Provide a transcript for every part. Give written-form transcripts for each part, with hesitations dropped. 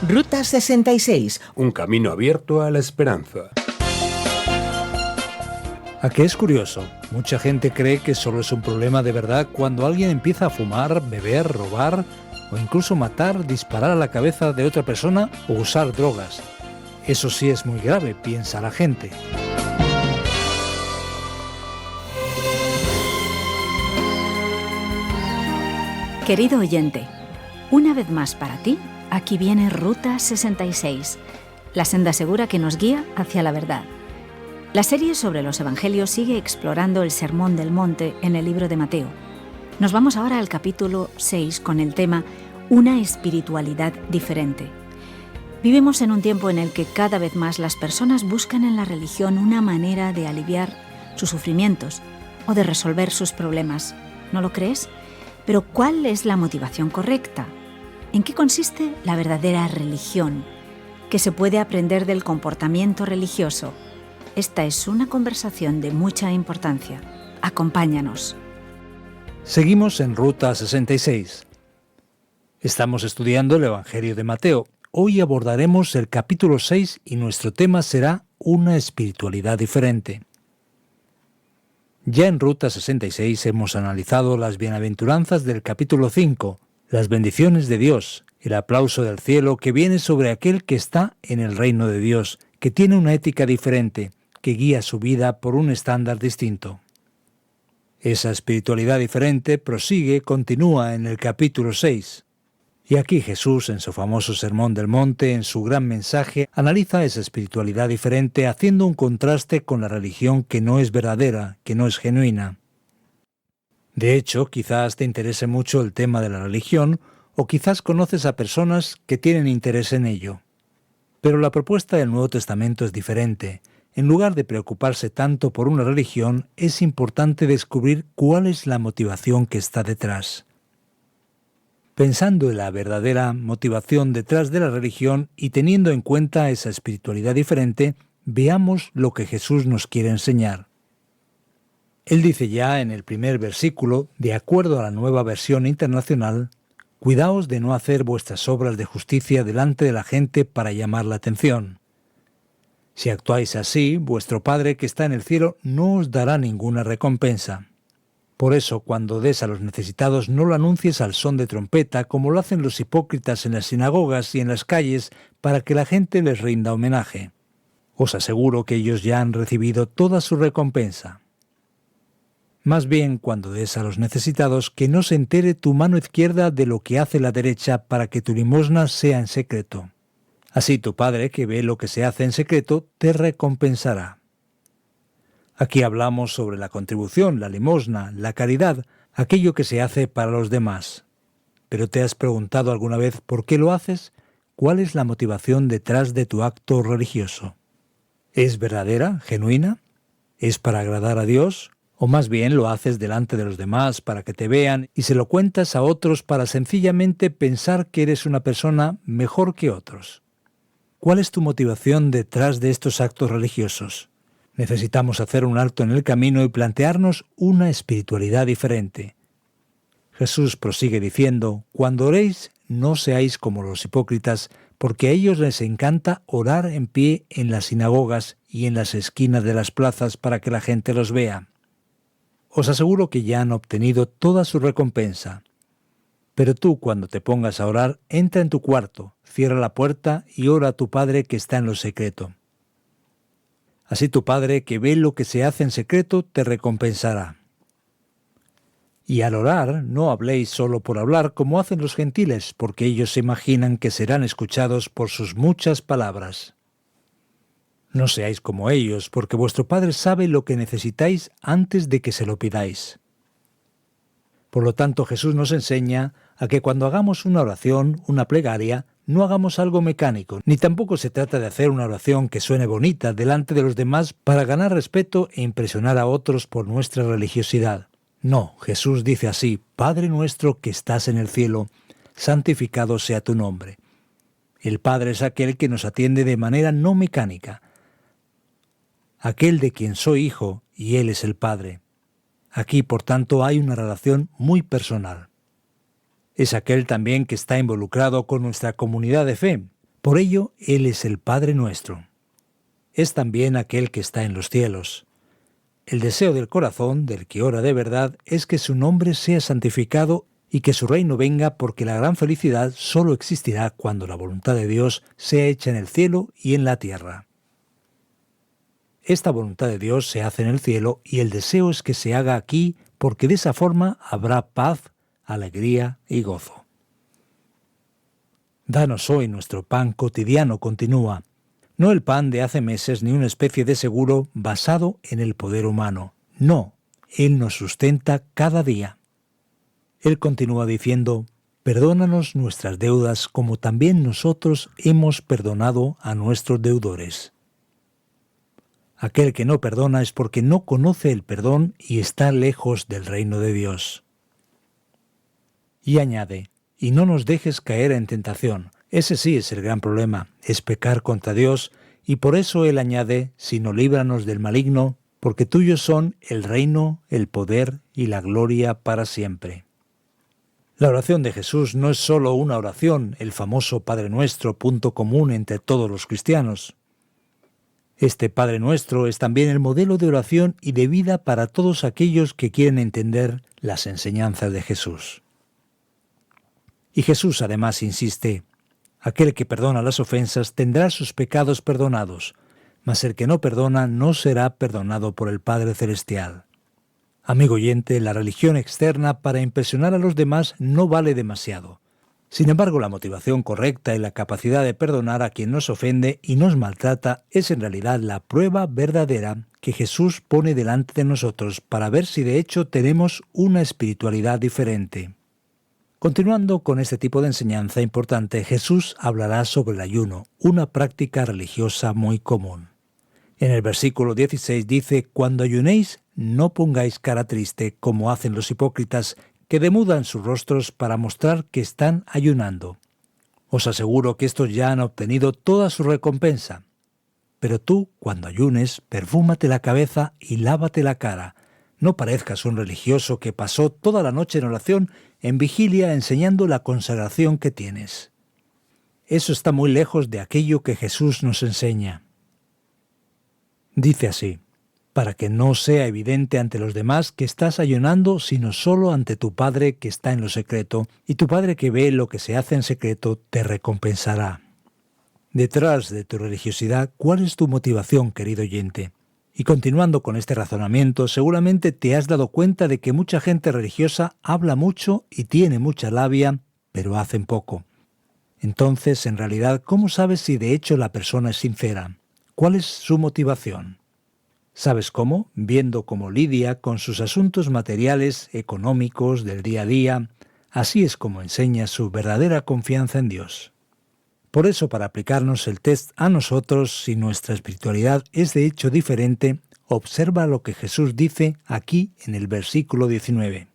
Ruta 66. Un camino abierto a la esperanza. ¿A qué es curioso? Mucha gente cree que solo es un problema de verdad cuando alguien empieza a fumar, beber, robar o incluso matar, disparar a la cabeza de otra persona o usar drogas. Eso sí es muy grave, piensa la gente. Querido oyente, una vez más para ti, aquí viene Ruta 66, la senda segura que nos guía hacia la verdad. La serie sobre los Evangelios sigue explorando el Sermón del Monte en el libro de Mateo. Nos vamos ahora al capítulo 6 con el tema Una espiritualidad diferente. Vivimos en un tiempo en el que cada vez más las personas buscan en la religión una manera de aliviar sus sufrimientos o de resolver sus problemas. ¿No lo crees? Pero ¿cuál es la motivación correcta? ¿En qué consiste la verdadera religión? ¿Qué se puede aprender del comportamiento religioso? Esta es una conversación de mucha importancia. Acompáñanos. Seguimos en Ruta 66. Estamos estudiando el Evangelio de Mateo. Hoy abordaremos el capítulo 6 y nuestro tema será una espiritualidad diferente. Ya en Ruta 66 hemos analizado las bienaventuranzas del capítulo 5, las bendiciones de Dios, el aplauso del cielo que viene sobre aquel que está en el reino de Dios, que tiene una ética diferente, que guía su vida por un estándar distinto. Esa espiritualidad diferente continúa en el capítulo 6. Y aquí Jesús, en su famoso Sermón del Monte, en su gran mensaje, analiza esa espiritualidad diferente haciendo un contraste con la religión que no es verdadera, que no es genuina. De hecho, quizás te interese mucho el tema de la religión, o quizás conoces a personas que tienen interés en ello. Pero la propuesta del Nuevo Testamento es diferente. En lugar de preocuparse tanto por una religión, es importante descubrir cuál es la motivación que está detrás. Pensando en la verdadera motivación detrás de la religión y teniendo en cuenta esa espiritualidad diferente, veamos lo que Jesús nos quiere enseñar. Él dice ya en el primer versículo, de acuerdo a la Nueva Versión Internacional, «Cuidaos de no hacer vuestras obras de justicia delante de la gente para llamar la atención. Si actuáis así, vuestro Padre que está en el cielo no os dará ninguna recompensa». Por eso, cuando des a los necesitados, no lo anuncies al son de trompeta, como lo hacen los hipócritas en las sinagogas y en las calles, para que la gente les rinda homenaje. Os aseguro que ellos ya han recibido toda su recompensa. Más bien, cuando des a los necesitados, que no se entere tu mano izquierda de lo que hace la derecha, para que tu limosna sea en secreto. Así tu Padre, que ve lo que se hace en secreto, te recompensará. Aquí hablamos sobre la contribución, la limosna, la caridad, aquello que se hace para los demás. ¿Pero te has preguntado alguna vez por qué lo haces? ¿Cuál es la motivación detrás de tu acto religioso? ¿Es verdadera, genuina? ¿Es para agradar a Dios? ¿O más bien lo haces delante de los demás para que te vean y se lo cuentas a otros para sencillamente pensar que eres una persona mejor que otros? ¿Cuál es tu motivación detrás de estos actos religiosos? Necesitamos hacer un alto en el camino y plantearnos una espiritualidad diferente. Jesús prosigue diciendo, «Cuando oréis, no seáis como los hipócritas, porque a ellos les encanta orar en pie en las sinagogas y en las esquinas de las plazas para que la gente los vea. Os aseguro que ya han obtenido toda su recompensa. Pero tú, cuando te pongas a orar, entra en tu cuarto, cierra la puerta y ora a tu Padre que está en lo secreto. Así tu Padre, que ve lo que se hace en secreto, te recompensará. Y al orar, no habléis solo por hablar como hacen los gentiles, porque ellos se imaginan que serán escuchados por sus muchas palabras. No seáis como ellos, porque vuestro Padre sabe lo que necesitáis antes de que se lo pidáis». Por lo tanto, Jesús nos enseña a que cuando hagamos una oración, una plegaria, no hagamos algo mecánico, ni tampoco se trata de hacer una oración que suene bonita delante de los demás para ganar respeto e impresionar a otros por nuestra religiosidad. No, Jesús dice así, «Padre nuestro que estás en el cielo, santificado sea tu nombre». El Padre es aquel que nos atiende de manera no mecánica, aquel de quien soy hijo y Él es el Padre. Aquí, por tanto, hay una relación muy personal. Es aquel también que está involucrado con nuestra comunidad de fe. Por ello, Él es el Padre nuestro. Es también aquel que está en los cielos. El deseo del corazón del que ora de verdad es que su nombre sea santificado y que su reino venga, porque la gran felicidad solo existirá cuando la voluntad de Dios sea hecha en el cielo y en la tierra. Esta voluntad de Dios se hace en el cielo y el deseo es que se haga aquí, porque de esa forma habrá paz, alegría y gozo. Danos hoy nuestro pan cotidiano, continúa. No el pan de hace meses ni una especie de seguro basado en el poder humano. No, Él nos sustenta cada día. Él continúa diciendo, perdónanos nuestras deudas como también nosotros hemos perdonado a nuestros deudores. Aquel que no perdona es porque no conoce el perdón y está lejos del reino de Dios. Y añade, y no nos dejes caer en tentación. Ese sí es el gran problema, es pecar contra Dios, y por eso Él añade, sino líbranos del maligno, porque tuyos son el reino, el poder y la gloria para siempre. La oración de Jesús no es solo una oración, el famoso Padre Nuestro, punto común entre todos los cristianos. Este Padre Nuestro es también el modelo de oración y de vida para todos aquellos que quieren entender las enseñanzas de Jesús. Y Jesús además insiste, aquel que perdona las ofensas tendrá sus pecados perdonados, mas el que no perdona no será perdonado por el Padre Celestial. Amigo oyente, la religión externa para impresionar a los demás no vale demasiado. Sin embargo, la motivación correcta y la capacidad de perdonar a quien nos ofende y nos maltrata es en realidad la prueba verdadera que Jesús pone delante de nosotros para ver si de hecho tenemos una espiritualidad diferente. Continuando con este tipo de enseñanza importante, Jesús hablará sobre el ayuno, una práctica religiosa muy común. En el versículo 16 dice, «Cuando ayunéis, no pongáis cara triste, como hacen los hipócritas, que demudan sus rostros para mostrar que están ayunando. Os aseguro que estos ya han obtenido toda su recompensa. Pero tú, cuando ayunes, perfúmate la cabeza y lávate la cara. No parezcas un religioso que pasó toda la noche en oración, en vigilia, enseñando la consagración que tienes». Eso está muy lejos de aquello que Jesús nos enseña. Dice así, para que no sea evidente ante los demás que estás ayunando, sino solo ante tu Padre que está en lo secreto, y tu Padre que ve lo que se hace en secreto te recompensará. Detrás de tu religiosidad, ¿cuál es tu motivación, querido oyente? Y continuando con este razonamiento, seguramente te has dado cuenta de que mucha gente religiosa habla mucho y tiene mucha labia, pero hacen poco. Entonces, en realidad, ¿cómo sabes si de hecho la persona es sincera? ¿Cuál es su motivación? ¿Sabes cómo? Viendo cómo lidia con sus asuntos materiales, económicos, del día a día. Así es como enseña su verdadera confianza en Dios. Por eso, para aplicarnos el test a nosotros, si nuestra espiritualidad es de hecho diferente, observa lo que Jesús dice aquí en el versículo 19.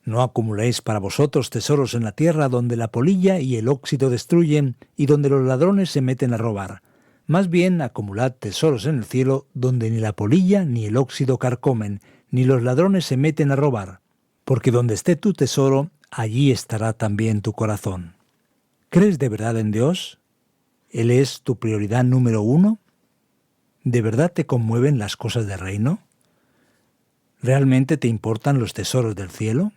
No acumuléis para vosotros tesoros en la tierra donde la polilla y el óxido destruyen y donde los ladrones se meten a robar. Más bien acumulad tesoros en el cielo donde ni la polilla ni el óxido carcomen, ni los ladrones se meten a robar. Porque donde esté tu tesoro, allí estará también tu corazón. ¿Crees de verdad en Dios? ¿Él es tu prioridad número 1? ¿De verdad te conmueven las cosas del reino? ¿Realmente te importan los tesoros del cielo?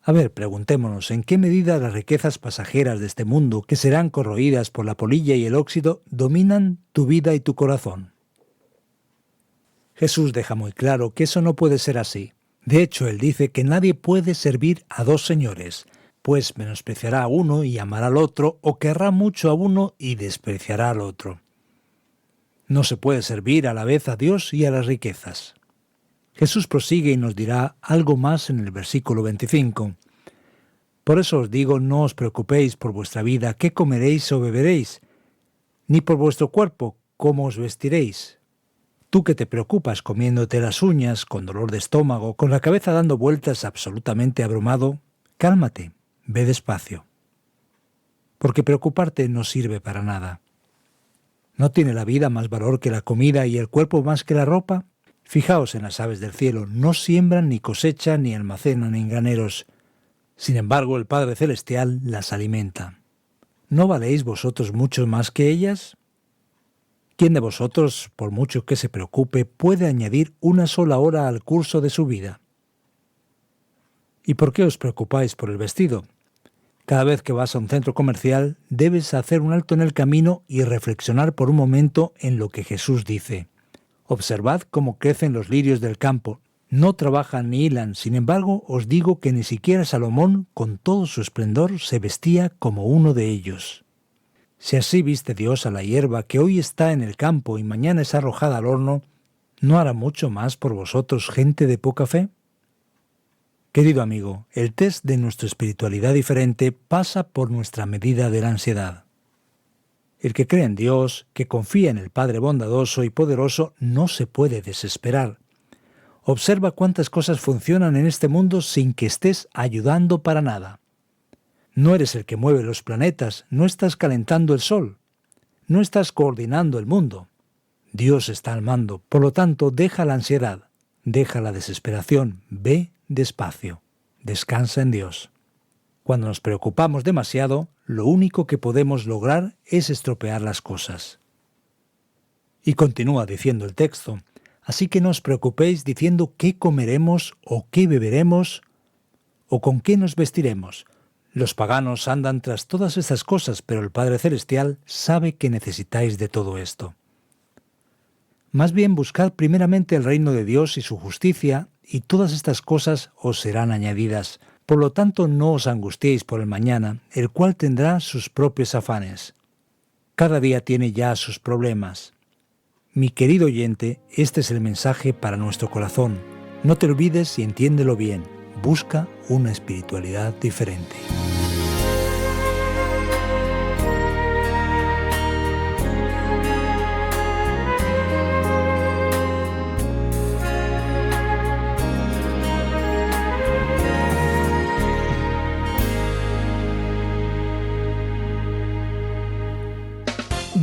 A ver, preguntémonos, ¿en qué medida las riquezas pasajeras de este mundo, que serán corroídas por la polilla y el óxido, dominan tu vida y tu corazón? Jesús deja muy claro que eso no puede ser así. De hecho, Él dice que nadie puede servir a dos señores, pues menospreciará a uno y amará al otro, o querrá mucho a uno y despreciará al otro. No se puede servir a la vez a Dios y a las riquezas. Jesús prosigue y nos dirá algo más en el versículo 25. Por eso os digo, no os preocupéis por vuestra vida, qué comeréis o beberéis, ni por vuestro cuerpo, cómo os vestiréis. Tú que te preocupas comiéndote las uñas, con dolor de estómago, con la cabeza dando vueltas absolutamente abrumado, cálmate, ve despacio. Porque preocuparte no sirve para nada. ¿No tiene la vida más valor que la comida y el cuerpo más que la ropa? Fijaos en las aves del cielo, no siembran, ni cosechan, ni almacenan en graneros. Sin embargo, el Padre Celestial las alimenta. ¿no valéis vosotros mucho más que ellas? ¿Quién de vosotros, por mucho que se preocupe, puede añadir una sola hora al curso de su vida? ¿Y por qué os preocupáis por el vestido? Cada vez que vas a un centro comercial, debes hacer un alto en el camino y reflexionar por un momento en lo que Jesús dice. Observad cómo crecen los lirios del campo. No trabajan ni hilan, sin embargo, os digo que ni siquiera Salomón, con todo su esplendor, se vestía como uno de ellos. Si así viste Dios a la hierba que hoy está en el campo y mañana es arrojada al horno, ¿no hará mucho más por vosotros, gente de poca fe? Querido amigo, el test de nuestra espiritualidad diferente pasa por nuestra medida de la ansiedad. El que cree en Dios, que confía en el Padre bondadoso y poderoso, no se puede desesperar. Observa cuántas cosas funcionan en este mundo sin que estés ayudando para nada. No eres el que mueve los planetas, no estás calentando el sol, no estás coordinando el mundo. Dios está al mando, por lo tanto, deja la ansiedad, deja la desesperación, ve despacio, descansa en Dios. Cuando nos preocupamos demasiado, lo único que podemos lograr es estropear las cosas. Y continúa diciendo el texto, así que no os preocupéis diciendo qué comeremos o qué beberemos o con qué nos vestiremos. Los paganos andan tras todas estas cosas, pero el Padre Celestial sabe que necesitáis de todo esto. Más bien buscad primeramente el reino de Dios y su justicia, y todas estas cosas os serán añadidas. Por lo tanto, no os angustiéis por el mañana, el cual tendrá sus propios afanes. Cada día tiene ya sus problemas. Mi querido oyente, este es el mensaje para nuestro corazón. No te olvides y entiéndelo bien. Busca una espiritualidad diferente.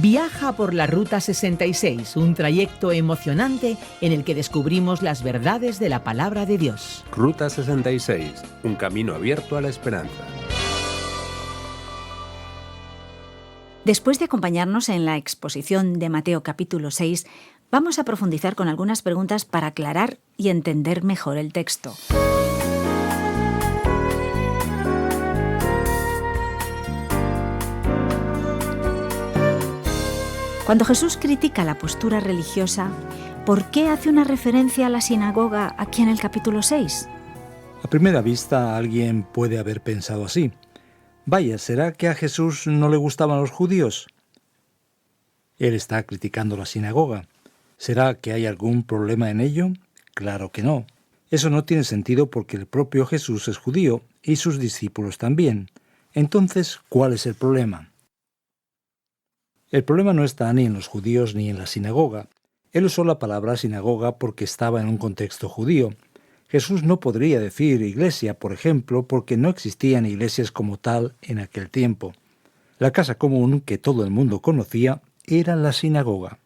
Viaja por la Ruta 66, un trayecto emocionante en el que descubrimos las verdades de la palabra de Dios. Ruta 66, un camino abierto a la esperanza. Después de acompañarnos en la exposición de Mateo capítulo 6, vamos a profundizar con algunas preguntas para aclarar y entender mejor el texto. Cuando Jesús critica la postura religiosa, ¿por qué hace una referencia a la sinagoga aquí en el capítulo 6? A primera vista, alguien puede haber pensado así. Vaya, ¿será que a Jesús no le gustaban los judíos? Él está criticando la sinagoga. ¿Será que hay algún problema en ello? Claro que no. Eso no tiene sentido porque el propio Jesús es judío y sus discípulos también. Entonces, ¿cuál es el problema? El problema no está ni en los judíos ni en la sinagoga. Él usó la palabra sinagoga porque estaba en un contexto judío. Jesús no podría decir iglesia, por ejemplo, porque no existían iglesias como tal en aquel tiempo. La casa común que todo el mundo conocía era la sinagoga.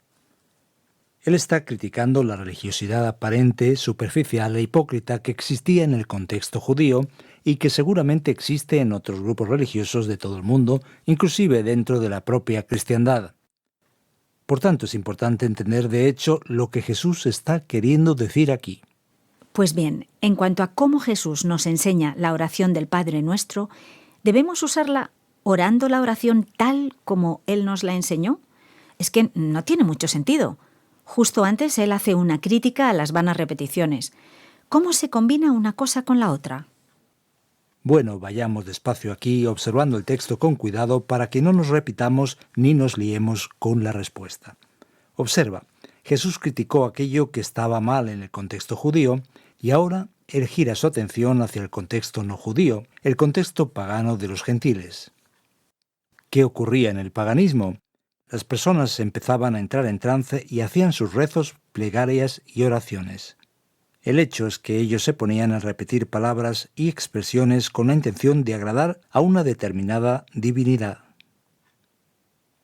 Él está criticando la religiosidad aparente, superficial e hipócrita que existía en el contexto judío y que seguramente existe en otros grupos religiosos de todo el mundo, inclusive dentro de la propia cristiandad. Por tanto, es importante entender de hecho lo que Jesús está queriendo decir aquí. Pues bien, en cuanto a cómo Jesús nos enseña la oración del Padre Nuestro, ¿debemos usarla orando la oración tal como Él nos la enseñó? Es que no tiene mucho sentido. Justo antes Él hace una crítica a las vanas repeticiones. ¿Cómo se combina una cosa con la otra? Bueno, vayamos despacio aquí, observando el texto con cuidado para que no nos repitamos ni nos liemos con la respuesta. Observa, Jesús criticó aquello que estaba mal en el contexto judío y ahora Él gira su atención hacia el contexto no judío, el contexto pagano de los gentiles. ¿Qué ocurría en el paganismo? Las personas empezaban a entrar en trance y hacían sus rezos, plegarias y oraciones. El hecho es que ellos se ponían a repetir palabras y expresiones con la intención de agradar a una determinada divinidad.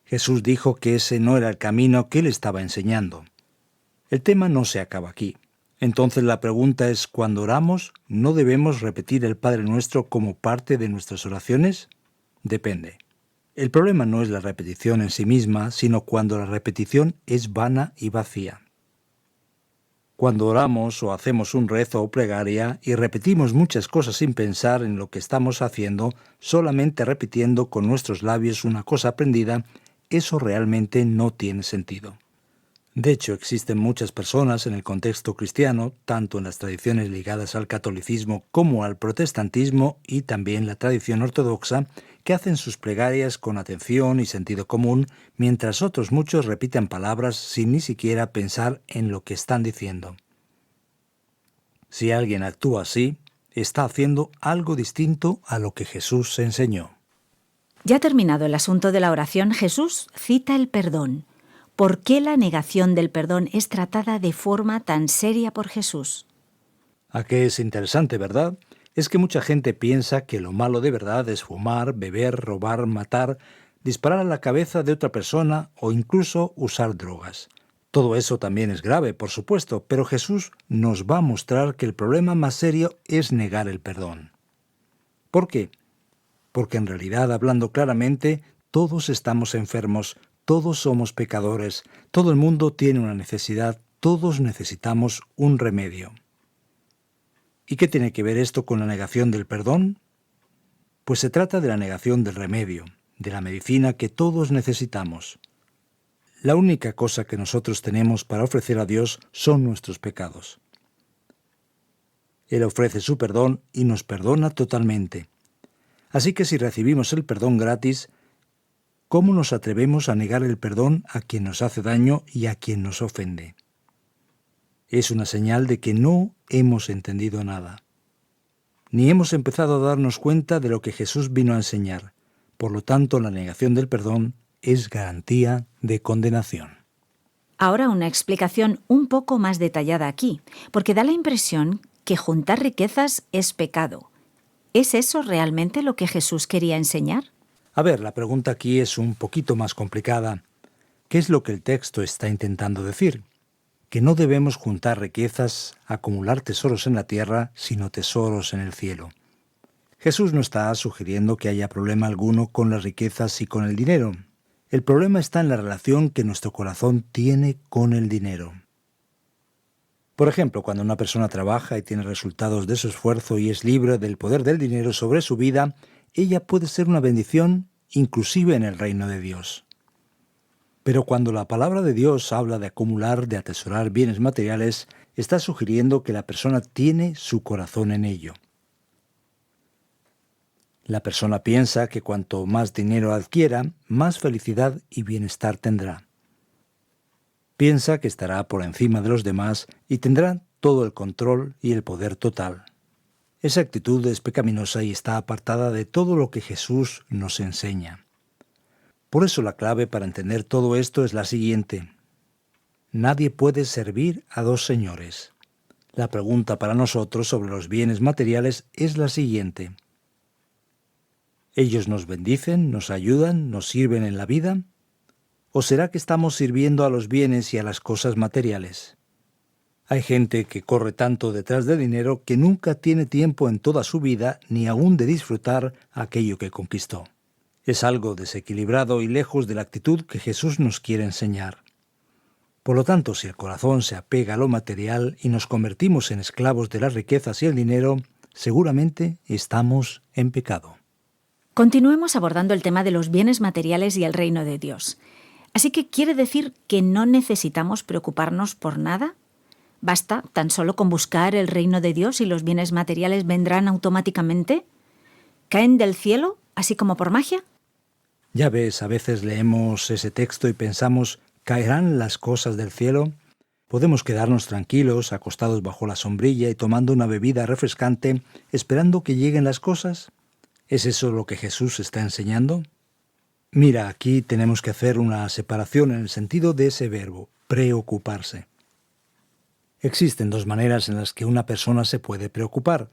Jesús dijo que ese no era el camino que Él estaba enseñando. El tema no se acaba aquí. Entonces la pregunta es, ¿cuando oramos, no debemos repetir el Padre Nuestro como parte de nuestras oraciones? Depende. El problema no es la repetición en sí misma, sino cuando la repetición es vana y vacía. Cuando oramos o hacemos un rezo o plegaria y repetimos muchas cosas sin pensar en lo que estamos haciendo, solamente repitiendo con nuestros labios una cosa aprendida, eso realmente no tiene sentido. De hecho, existen muchas personas en el contexto cristiano, tanto en las tradiciones ligadas al catolicismo como al protestantismo y también la tradición ortodoxa, que hacen sus plegarias con atención y sentido común, mientras otros muchos repiten palabras sin ni siquiera pensar en lo que están diciendo. Si alguien actúa así, está haciendo algo distinto a lo que Jesús enseñó. Ya terminado el asunto de la oración, Jesús cita el perdón. ¿Por qué la negación del perdón es tratada de forma tan seria por Jesús? ¿A qué es interesante, verdad? Es que mucha gente piensa que lo malo de verdad es fumar, beber, robar, matar, disparar a la cabeza de otra persona o incluso usar drogas. Todo eso también es grave, por supuesto, pero Jesús nos va a mostrar que el problema más serio es negar el perdón. ¿Por qué? Porque en realidad, hablando claramente, todos estamos enfermos, todos somos pecadores, todo el mundo tiene una necesidad, todos necesitamos un remedio. ¿Y qué tiene que ver esto con la negación del perdón? Pues se trata de la negación del remedio, de la medicina que todos necesitamos. La única cosa que nosotros tenemos para ofrecer a Dios son nuestros pecados. Él ofrece su perdón y nos perdona totalmente. Así que si recibimos el perdón gratis, ¿cómo nos atrevemos a negar el perdón a quien nos hace daño y a quien nos ofende? Es una señal de que no hemos entendido nada, ni hemos empezado a darnos cuenta de lo que Jesús vino a enseñar. Por lo tanto, la negación del perdón es garantía de condenación. Ahora una explicación un poco más detallada aquí, porque da la impresión que juntar riquezas es pecado. ¿Es eso realmente lo que Jesús quería enseñar? A ver, la pregunta aquí es un poquito más complicada. ¿Qué es lo que el texto está intentando decir? Que no debemos juntar riquezas, acumular tesoros en la tierra, sino tesoros en el cielo. Jesús no está sugiriendo que haya problema alguno con las riquezas y con el dinero. El problema está en la relación que nuestro corazón tiene con el dinero. Por ejemplo, cuando una persona trabaja y tiene resultados de su esfuerzo y es libre del poder del dinero sobre su vida, ella puede ser una bendición inclusive en el reino de Dios. Pero cuando la palabra de Dios habla de acumular, de atesorar bienes materiales, está sugiriendo que la persona tiene su corazón en ello. La persona piensa que cuanto más dinero adquiera, más felicidad y bienestar tendrá. Piensa que estará por encima de los demás y tendrá todo el control y el poder total. Esa actitud es pecaminosa y está apartada de todo lo que Jesús nos enseña. Por eso la clave para entender todo esto es la siguiente. Nadie puede servir a dos señores. La pregunta para nosotros sobre los bienes materiales es la siguiente. ¿Ellos nos bendicen, nos ayudan, nos sirven en la vida? ¿O será que estamos sirviendo a los bienes y a las cosas materiales? Hay gente que corre tanto detrás del dinero que nunca tiene tiempo en toda su vida ni aún de disfrutar aquello que conquistó. Es algo desequilibrado y lejos de la actitud que Jesús nos quiere enseñar. Por lo tanto, si el corazón se apega a lo material y nos convertimos en esclavos de las riquezas y el dinero, seguramente estamos en pecado. Continuemos abordando el tema de los bienes materiales y el reino de Dios. Así que, ¿quiere decir que no necesitamos preocuparnos por nada? ¿Basta tan solo con buscar el reino de Dios y los bienes materiales vendrán automáticamente? ¿Caen del cielo, así como por magia? Ya ves, a veces leemos ese texto y pensamos, ¿caerán las cosas del cielo? ¿Podemos quedarnos tranquilos, acostados bajo la sombrilla y tomando una bebida refrescante, esperando que lleguen las cosas? ¿Es eso lo que Jesús está enseñando? Mira, aquí tenemos que hacer una separación en el sentido de ese verbo, preocuparse. Existen dos maneras en las que una persona se puede preocupar.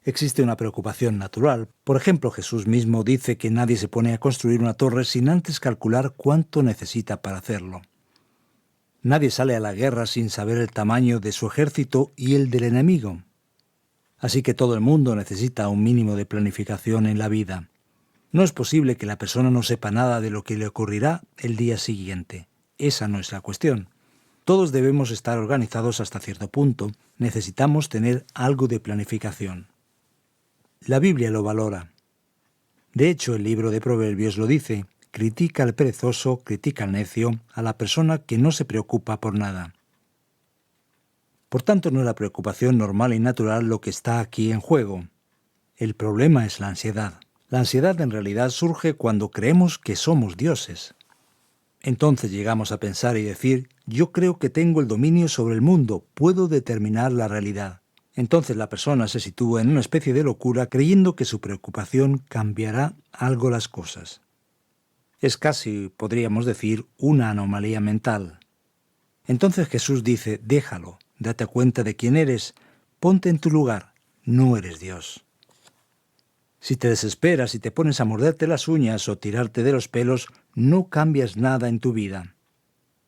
Existe una preocupación natural. Por ejemplo, Jesús mismo dice que nadie se pone a construir una torre sin antes calcular cuánto necesita para hacerlo. Nadie sale a la guerra sin saber el tamaño de su ejército y el del enemigo. Así que todo el mundo necesita un mínimo de planificación en la vida. No es posible que la persona no sepa nada de lo que le ocurrirá el día siguiente. Esa no es la cuestión. Todos debemos estar organizados hasta cierto punto. Necesitamos tener algo de planificación. La Biblia lo valora. De hecho, el libro de Proverbios lo dice: critica al perezoso, critica al necio, a la persona que no se preocupa por nada. Por tanto, no es la preocupación normal y natural lo que está aquí en juego. El problema es la ansiedad. La ansiedad en realidad surge cuando creemos que somos dioses. Entonces llegamos a pensar y decir: yo creo que tengo el dominio sobre el mundo, puedo determinar la realidad. Entonces la persona se sitúa en una especie de locura creyendo que su preocupación cambiará algo las cosas. Es casi, podríamos decir, una anomalía mental. Entonces Jesús dice: déjalo, date cuenta de quién eres, ponte en tu lugar, no eres Dios. Si te desesperas y te pones a morderte las uñas o tirarte de los pelos, no cambias nada en tu vida.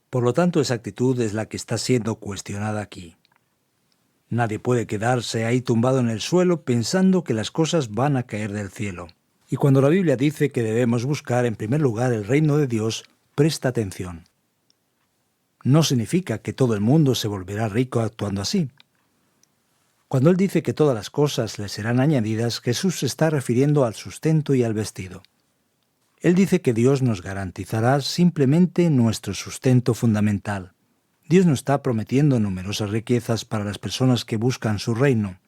Por lo tanto, esa actitud es la que está siendo cuestionada aquí. Nadie puede quedarse ahí tumbado en el suelo pensando que las cosas van a caer del cielo. Y cuando la Biblia dice que debemos buscar en primer lugar el reino de Dios, presta atención. No significa que todo el mundo se volverá rico actuando así. Cuando Él dice que todas las cosas le serán añadidas, Jesús se está refiriendo al sustento y al vestido. Él dice que Dios nos garantizará simplemente nuestro sustento fundamental. Dios no está prometiendo numerosas riquezas para las personas que buscan su reino.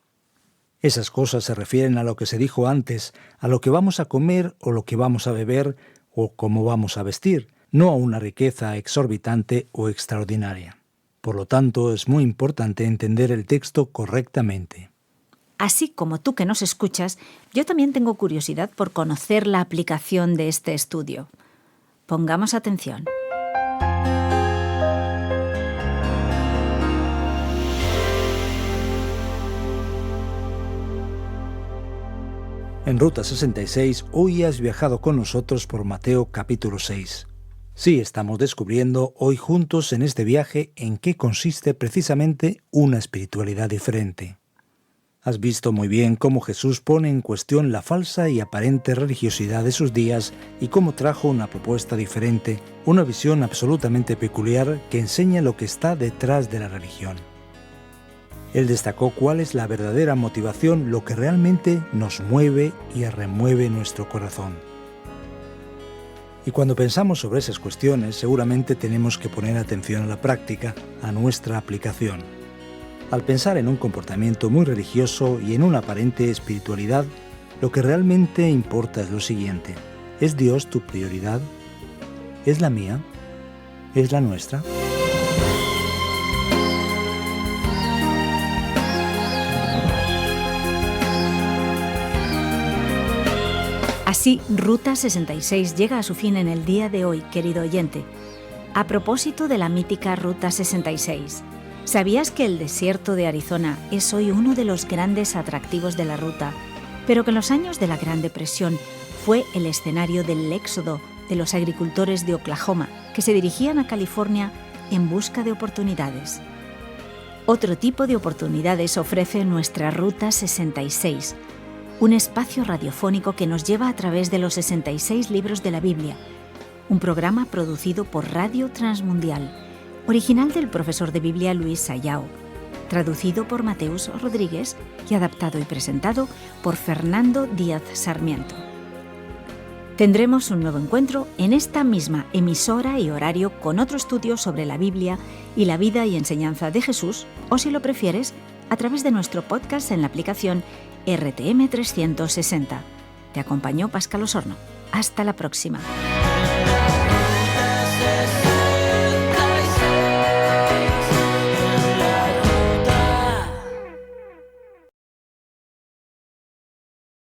Esas cosas se refieren a lo que se dijo antes, a lo que vamos a comer o lo que vamos a beber o cómo vamos a vestir, no a una riqueza exorbitante o extraordinaria. Por lo tanto, es muy importante entender el texto correctamente. Así como tú que nos escuchas, yo también tengo curiosidad por conocer la aplicación de este estudio. Pongamos atención. En Ruta 66, hoy has viajado con nosotros por Mateo capítulo 6. Sí, estamos descubriendo hoy juntos en este viaje en qué consiste precisamente una espiritualidad diferente. Has visto muy bien cómo Jesús pone en cuestión la falsa y aparente religiosidad de sus días y cómo trajo una propuesta diferente, una visión absolutamente peculiar que enseña lo que está detrás de la religión. Él destacó cuál es la verdadera motivación, lo que realmente nos mueve y remueve nuestro corazón. Y cuando pensamos sobre esas cuestiones, seguramente tenemos que poner atención a la práctica, a nuestra aplicación. Al pensar en un comportamiento muy religioso y en una aparente espiritualidad, lo que realmente importa es lo siguiente: ¿es Dios tu prioridad? ¿Es la mía? ¿Es la nuestra? Así, Ruta 66 llega a su fin en el día de hoy, querido oyente. A propósito de la mítica Ruta 66, ¿sabías que el desierto de Arizona es hoy uno de los grandes atractivos de la ruta, pero que en los años de la Gran Depresión fue el escenario del éxodo de los agricultores de Oklahoma que se dirigían a California en busca de oportunidades? Otro tipo de oportunidades ofrece nuestra Ruta 66, un espacio radiofónico que nos lleva a través de los 66 libros de la Biblia, un programa producido por Radio Transmundial, original del profesor de Biblia Luis Sayao, traducido por Mateus Rodríguez y adaptado y presentado por Fernando Díaz Sarmiento. Tendremos un nuevo encuentro en esta misma emisora y horario con otro estudio sobre la Biblia y la vida y enseñanza de Jesús, o si lo prefieres, a través de nuestro podcast en la aplicación RTM 360. Te acompañó Pascal Osorno. Hasta la próxima.